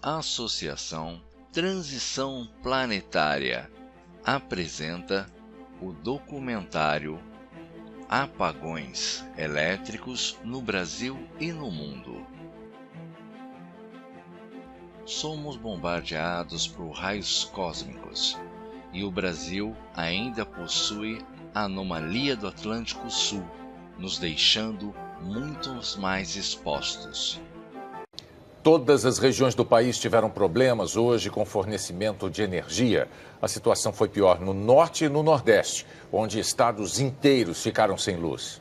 Associação Transição Planetária apresenta o documentário Apagões Elétricos no Brasil e no Mundo. Somos bombardeados por raios cósmicos e o Brasil ainda possui a anomalia do Atlântico Sul, nos deixando muitos mais expostos. Todas as regiões do país tiveram problemas hoje com fornecimento de energia. A situação foi pior no norte e no nordeste, onde estados inteiros ficaram sem luz.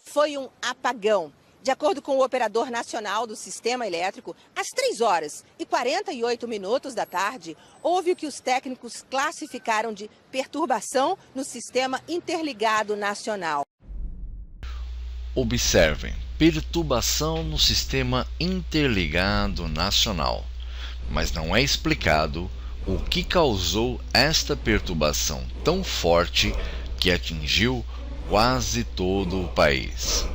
Foi um apagão. De acordo com o operador nacional do sistema elétrico, às 3h48 da tarde, houve o que os técnicos classificaram de perturbação no sistema interligado nacional. Observem, perturbação no Sistema Interligado Nacional, mas não é explicado o que causou esta perturbação tão forte que atingiu quase todo o país.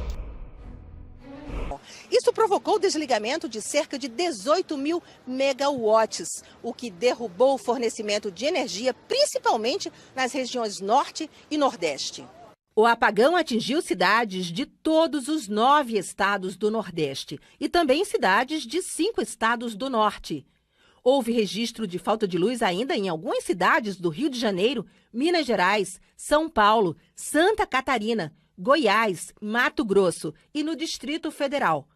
Isso provocou o desligamento de cerca de 18 mil megawatts, o que derrubou o fornecimento de energia, principalmente nas regiões Norte e Nordeste. O apagão atingiu cidades de todos os 9 estados do Nordeste e também cidades de 5 estados do Norte. Houve registro de falta de luz ainda em algumas cidades do Rio de Janeiro, Minas Gerais, São Paulo, Santa Catarina, Goiás, Mato Grosso e no Distrito Federal.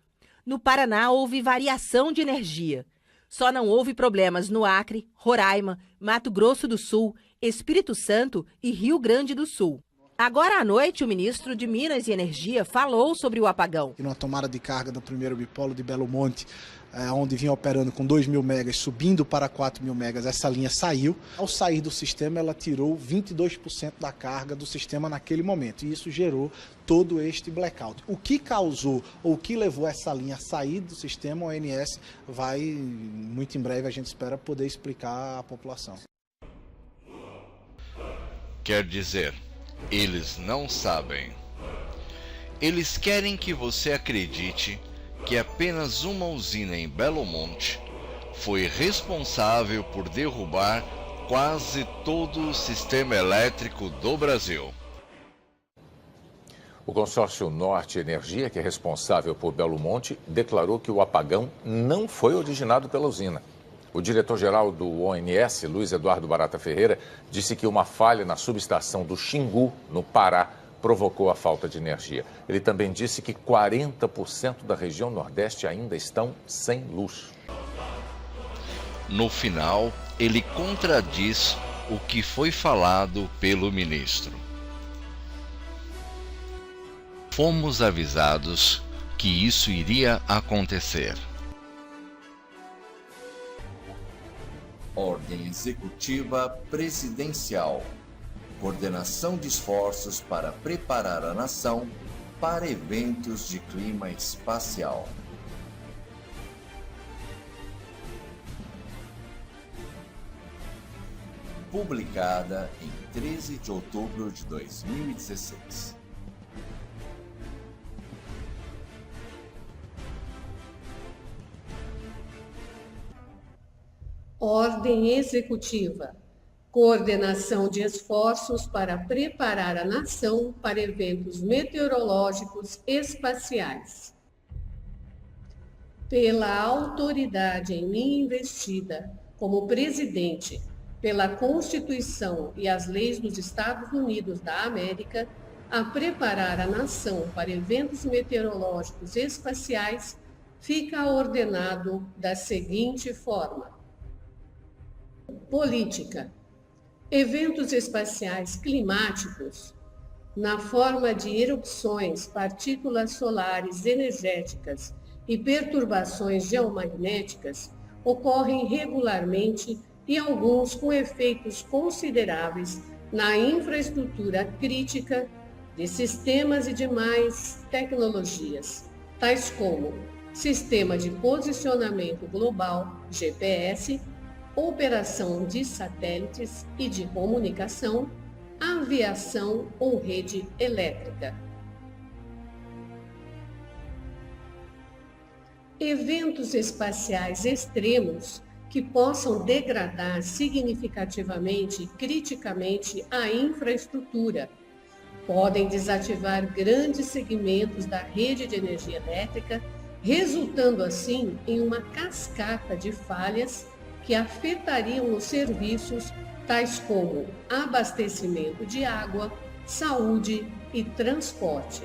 No Paraná houve variação de energia. Só não houve problemas no Acre, Roraima, Mato Grosso do Sul, Espírito Santo e Rio Grande do Sul. Agora à noite, o ministro de Minas e Energia falou sobre o apagão. Na tomada de carga do primeiro bipolo de Belo Monte, onde vinha operando com 2.000 megas, subindo para 4.000 megas, essa linha saiu. Ao sair do sistema, ela tirou 22% da carga do sistema naquele momento. E isso gerou todo este blackout. O que causou, ou o que levou essa linha a sair do sistema, o ONS vai, muito em breve, a gente espera poder explicar à população. Quer dizer, eles não sabem. Eles querem que você acredite que apenas uma usina em Belo Monte foi responsável por derrubar quase todo o sistema elétrico do Brasil. O consórcio Norte Energia, que é responsável por Belo Monte, declarou que o apagão não foi originado pela usina. O diretor-geral do ONS, Luiz Eduardo Barata Ferreira, disse que uma falha na subestação do Xingu, no Pará, provocou a falta de energia. Ele também disse que 40% da região Nordeste ainda estão sem luz. No final, ele contradiz o que foi falado pelo ministro. Fomos avisados que isso iria acontecer. Ordem Executiva Presidencial. Coordenação de esforços para preparar a nação para eventos de clima espacial. Publicada em 13 de outubro de 2016. Ordem Executiva. Coordenação de esforços para preparar a nação para eventos meteorológicos espaciais. Pela autoridade em mim investida como presidente, pela Constituição e as leis dos Estados Unidos da América, a preparar a nação para eventos meteorológicos espaciais, fica ordenado da seguinte forma. Política. Eventos espaciais climáticos, na forma de erupções, partículas solares energéticas e perturbações geomagnéticas, ocorrem regularmente e alguns com efeitos consideráveis na infraestrutura crítica de sistemas e demais tecnologias, tais como Sistema de Posicionamento Global, GPS, operação de satélites e de comunicação, aviação ou rede elétrica. Eventos espaciais extremos que possam degradar significativamente e criticamente a infraestrutura. Podem desativar grandes segmentos da rede de energia elétrica, resultando assim em uma cascata de falhas que afetariam os serviços tais como abastecimento de água, saúde e transporte.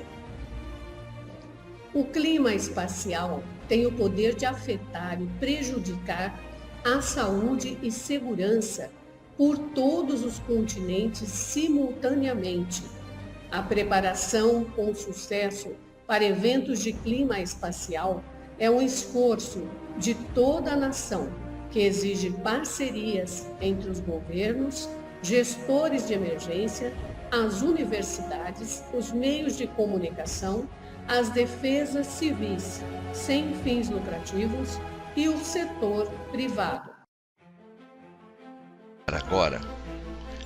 O clima espacial tem o poder de afetar e prejudicar a saúde e segurança por todos os continentes simultaneamente. A preparação com sucesso para eventos de clima espacial é um esforço de toda a nação que exige parcerias entre os governos, gestores de emergência, as universidades, os meios de comunicação, as defesas civis sem fins lucrativos e o setor privado. Agora,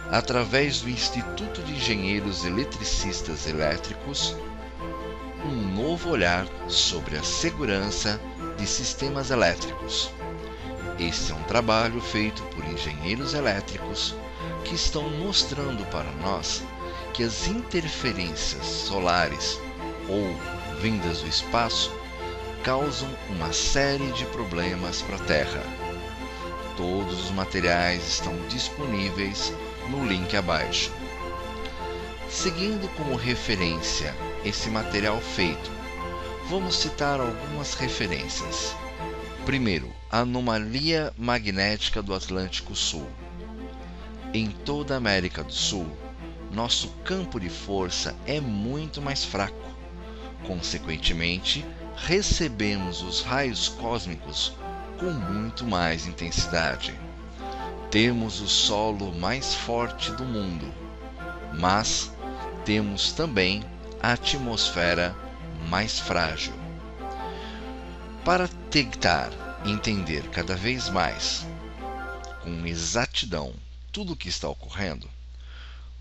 através do Instituto de Engenheiros Eletricistas Elétricos, um novo olhar sobre a segurança de sistemas elétricos. Este é um trabalho feito por engenheiros elétricos que estão mostrando para nós que as interferências solares ou vindas do espaço causam uma série de problemas para a Terra. Todos os materiais estão disponíveis no link abaixo. Seguindo como referência esse material feito, vamos citar algumas referências. Primeiro, a anomalia magnética do Atlântico Sul. Em toda a América do Sul, nosso campo de força é muito mais fraco. Consequentemente, recebemos os raios cósmicos com muito mais intensidade. Temos o solo mais forte do mundo, mas temos também a atmosfera mais frágil. Para tentar entender cada vez mais, com exatidão, tudo o que está ocorrendo,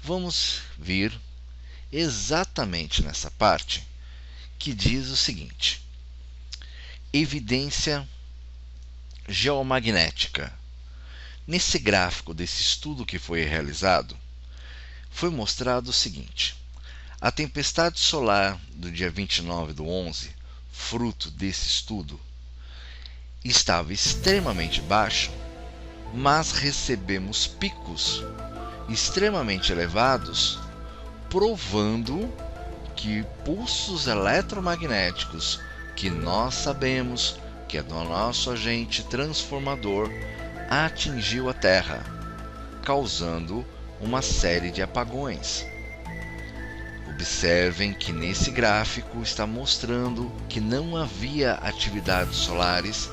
vamos vir exatamente nessa parte que diz o seguinte: evidência geomagnética. Nesse gráfico desse estudo que foi realizado, foi mostrado o seguinte: a tempestade solar do dia 29/11, fruto desse estudo, estava extremamente baixa, mas recebemos picos extremamente elevados, provando que pulsos eletromagnéticos que nós sabemos que é do nosso agente transformador atingiu a Terra, causando uma série de apagões. Observem que nesse gráfico está mostrando que não havia atividades solares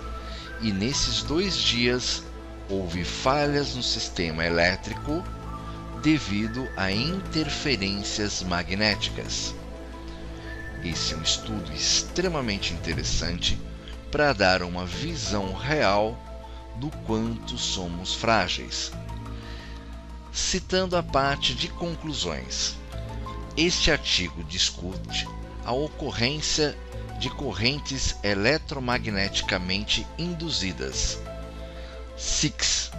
e nesses 2 dias houve falhas no sistema elétrico devido a interferências magnéticas. Esse é um estudo extremamente interessante para dar uma visão real do quanto somos frágeis. Citando a parte de conclusões, este artigo discute a ocorrência de correntes eletromagneticamente induzidas, SICs,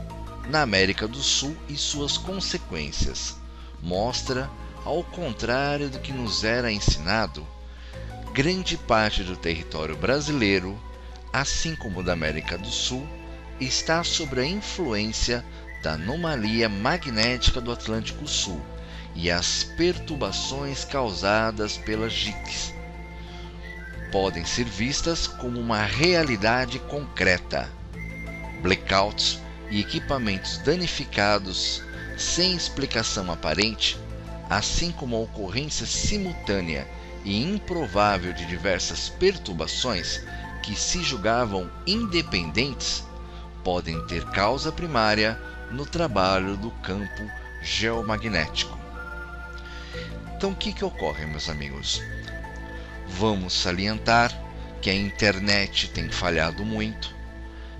na América do Sul e suas consequências. Mostra, ao contrário do que nos era ensinado, grande parte do território brasileiro, assim como da América do Sul, está sob a influência da anomalia magnética do Atlântico Sul e as perturbações causadas pelas SICs podem ser vistas como uma realidade concreta. Blackouts e equipamentos danificados sem explicação aparente, assim como a ocorrência simultânea e improvável de diversas perturbações que se julgavam independentes, podem ter causa primária no trabalho do campo geomagnético. Então, o que ocorre, meus amigos? Vamos salientar que a internet tem falhado muito.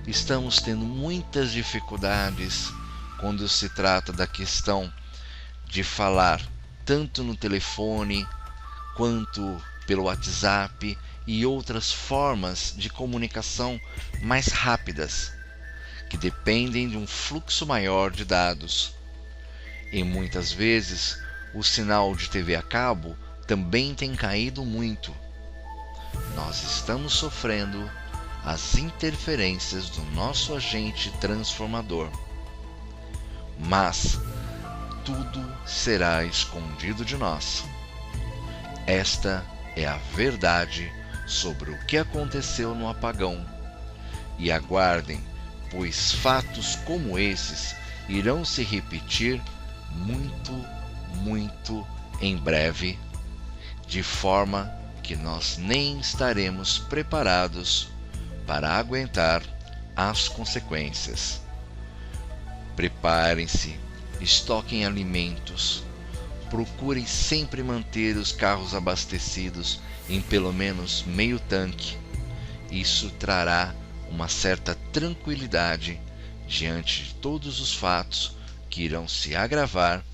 Estamos tendo muitas dificuldades quando se trata da questão de falar tanto no telefone quanto pelo WhatsApp e outras formas de comunicação mais rápidas, que dependem de um fluxo maior de dados. E muitas vezes o sinal de TV a cabo também tem caído muito. Nós estamos sofrendo as interferências do nosso agente transformador. Mas tudo será escondido de nós. Esta é a verdade sobre o que aconteceu no apagão. E aguardem, pois fatos como esses irão se repetir muito em breve, de forma que nós nem estaremos preparados para aguentar as consequências. Preparem-se, estoquem alimentos, procurem sempre manter os carros abastecidos em pelo menos meio tanque. Isso trará uma certa tranquilidade diante de todos os fatos que irão se agravar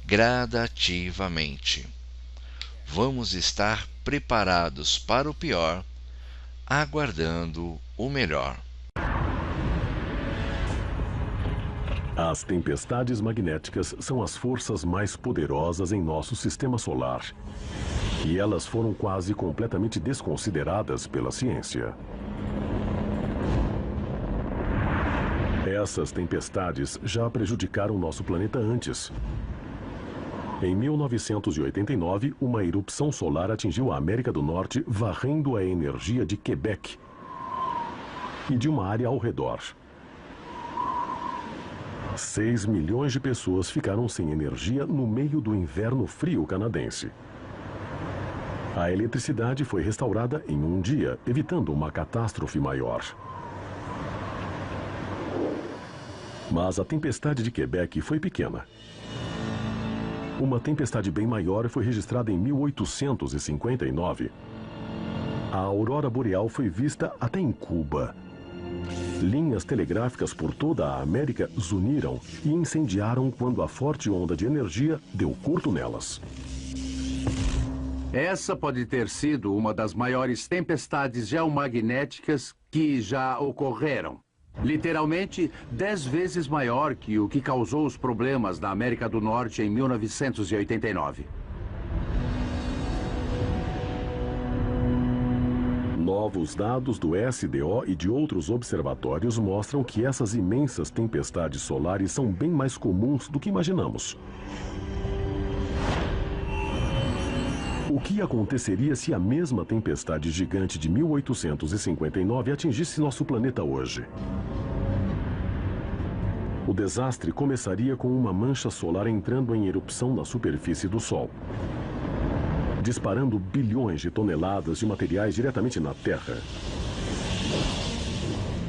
gradativamente. Vamos estar preparados para o pior, aguardando o melhor. As tempestades magnéticas são as forças mais poderosas em nosso sistema solar. E elas foram quase completamente desconsideradas pela ciência. Essas tempestades já prejudicaram nosso planeta antes. Em 1989, uma erupção solar atingiu a América do Norte, varrendo a energia de Quebec e de uma área ao redor. 6 milhões de pessoas ficaram sem energia no meio do inverno frio canadense. A eletricidade foi restaurada em um dia, evitando uma catástrofe maior. Mas a tempestade de Quebec foi pequena. Uma tempestade bem maior foi registrada em 1859. A aurora boreal foi vista até em Cuba. Linhas telegráficas por toda a América zuniram e incendiaram quando a forte onda de energia deu curto nelas. Essa pode ter sido uma das maiores tempestades geomagnéticas que já ocorreram. Literalmente 10 vezes maior que o que causou os problemas na América do Norte em 1989. Novos dados do SDO e de outros observatórios mostram que essas imensas tempestades solares são bem mais comuns do que imaginamos. O que aconteceria se a mesma tempestade gigante de 1859 atingisse nosso planeta hoje? O desastre começaria com uma mancha solar entrando em erupção na superfície do Sol, disparando bilhões de toneladas de materiais diretamente na Terra.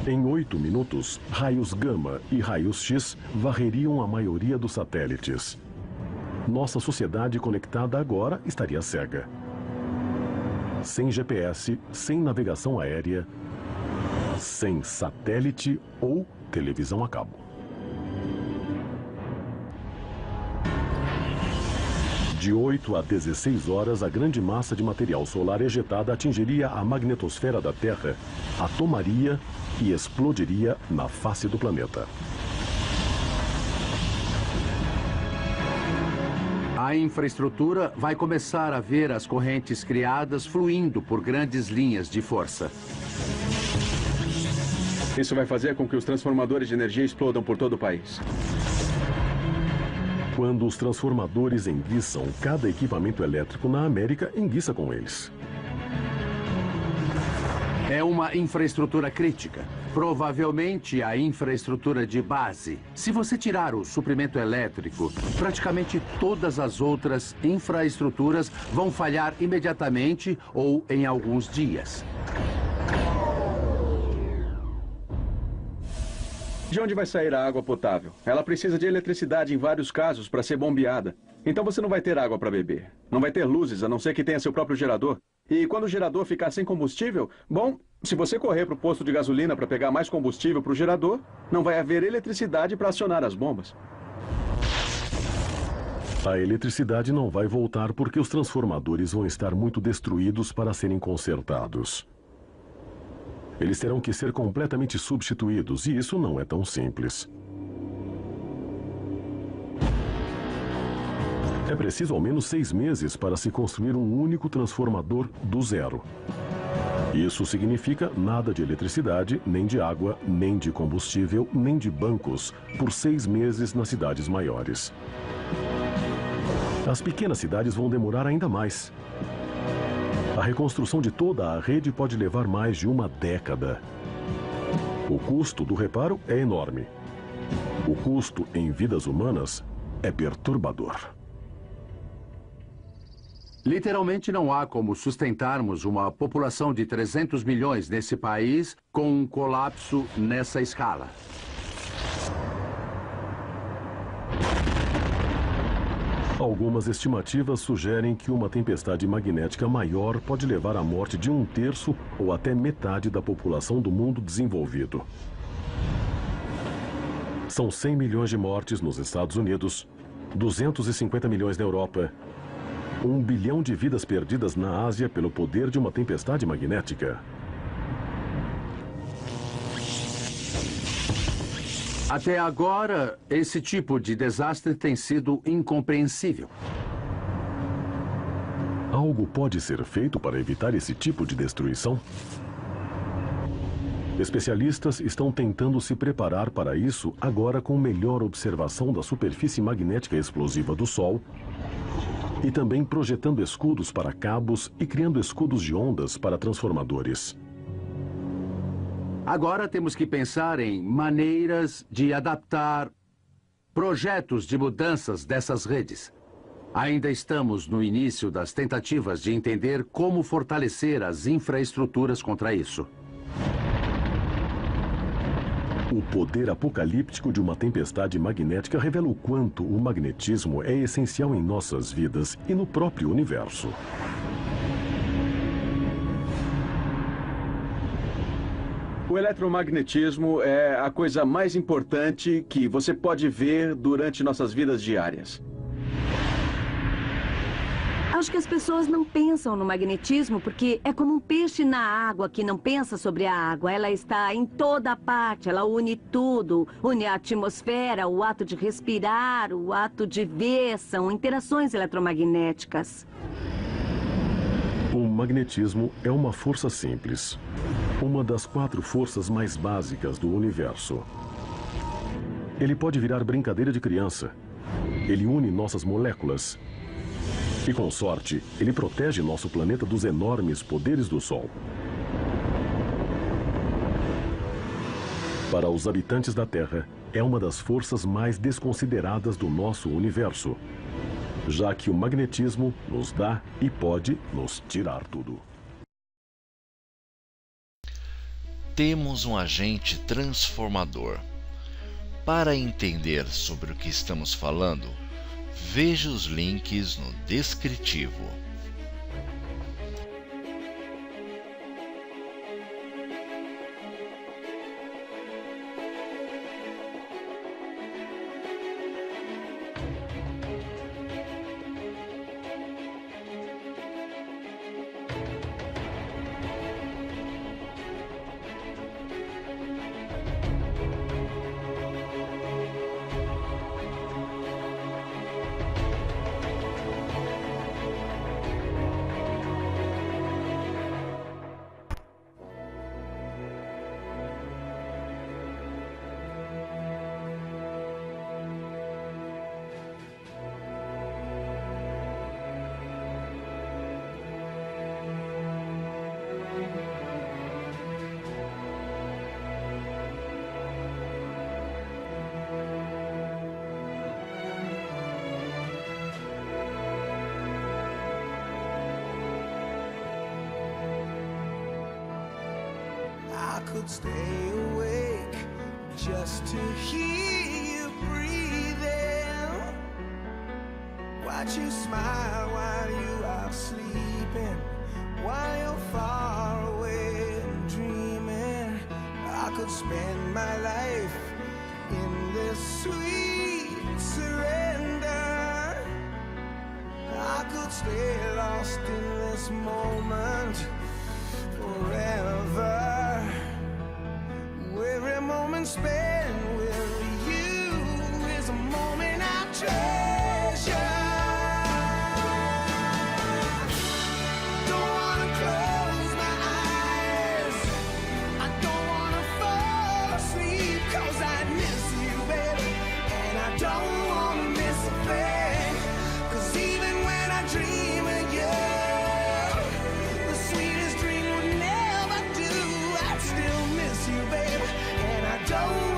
Em 8 minutos, raios gama e raios X varreriam a maioria dos satélites. Nossa sociedade conectada agora estaria cega. Sem GPS, sem navegação aérea, sem satélite ou televisão a cabo. De 8 a 16 horas, a grande massa de material solar ejetada atingiria a magnetosfera da Terra, a tomaria e explodiria na face do planeta. A infraestrutura vai começar a ver as correntes criadas fluindo por grandes linhas de força. Isso vai fazer com que os transformadores de energia explodam por todo o país. Quando os transformadores enguiçam, cada equipamento elétrico na América enguiça com eles. É uma infraestrutura crítica. Provavelmente a infraestrutura de base. Se você tirar o suprimento elétrico, praticamente todas as outras infraestruturas vão falhar imediatamente ou em alguns dias. De onde vai sair a água potável? Ela precisa de eletricidade em vários casos para ser bombeada. Então você não vai ter água para beber. Não vai ter luzes, a não ser que tenha seu próprio gerador. E quando o gerador ficar sem combustível, bom, se você correr para o posto de gasolina para pegar mais combustível para o gerador, não vai haver eletricidade para acionar as bombas. A eletricidade não vai voltar porque os transformadores vão estar muito destruídos para serem consertados. Eles terão que ser completamente substituídos, e isso não é tão simples. É preciso ao menos 6 meses para se construir um único transformador do zero. Isso significa nada de eletricidade, nem de água, nem de combustível, nem de bancos, por 6 meses nas cidades maiores. As pequenas cidades vão demorar ainda mais. A reconstrução de toda a rede pode levar mais de uma década. O custo do reparo é enorme. O custo em vidas humanas é perturbador. Literalmente não há como sustentarmos uma população de 300 milhões nesse país com um colapso nessa escala. Algumas estimativas sugerem que uma tempestade magnética maior pode levar à morte de 1/3 ou até metade da população do mundo desenvolvido. São 100 milhões de mortes nos Estados Unidos, 250 milhões na Europa, 1 bilhão de vidas perdidas na Ásia pelo poder de uma tempestade magnética. Até agora, esse tipo de desastre tem sido incompreensível. Algo pode ser feito para evitar esse tipo de destruição? Especialistas estão tentando se preparar para isso agora com melhor observação da superfície magnética explosiva do Sol e também projetando escudos para cabos e criando escudos de ondas para transformadores. Agora temos que pensar em maneiras de adaptar projetos de mudanças dessas redes. Ainda estamos no início das tentativas de entender como fortalecer as infraestruturas contra isso. O poder apocalíptico de uma tempestade magnética revela o quanto o magnetismo é essencial em nossas vidas e no próprio universo. O eletromagnetismo é a coisa mais importante que você pode ver durante nossas vidas diárias. Acho que as pessoas não pensam no magnetismo porque é como um peixe na água que não pensa sobre a água. Ela está em toda parte, ela une tudo. Une a atmosfera, o ato de respirar, o ato de ver, são interações eletromagnéticas. O magnetismo é uma força simples. Uma das 4 forças mais básicas do universo. Ele pode virar brincadeira de criança. Ele une nossas moléculas. E com sorte, ele protege nosso planeta dos enormes poderes do Sol. Para os habitantes da Terra, é uma das forças mais desconsideradas do nosso universo, já que o magnetismo nos dá e pode nos tirar tudo. Temos um agente transformador. Para entender sobre o que estamos falando, veja os links no descritivo. I could stay awake just to hear you breathing. Watch you smile while you are sleeping, while you're far away and dreaming. I could spend my life in this sweet surrender. I could stay lost in this moment forever. and spend with you is a moment I treasure. Don't wanna close my eyes, I don't wanna fall asleep, 'cause I miss you, baby, and I don't wanna miss a thing. 'Cause even when I dream of you, the sweetest dream would never do. I still miss you, baby, and I don't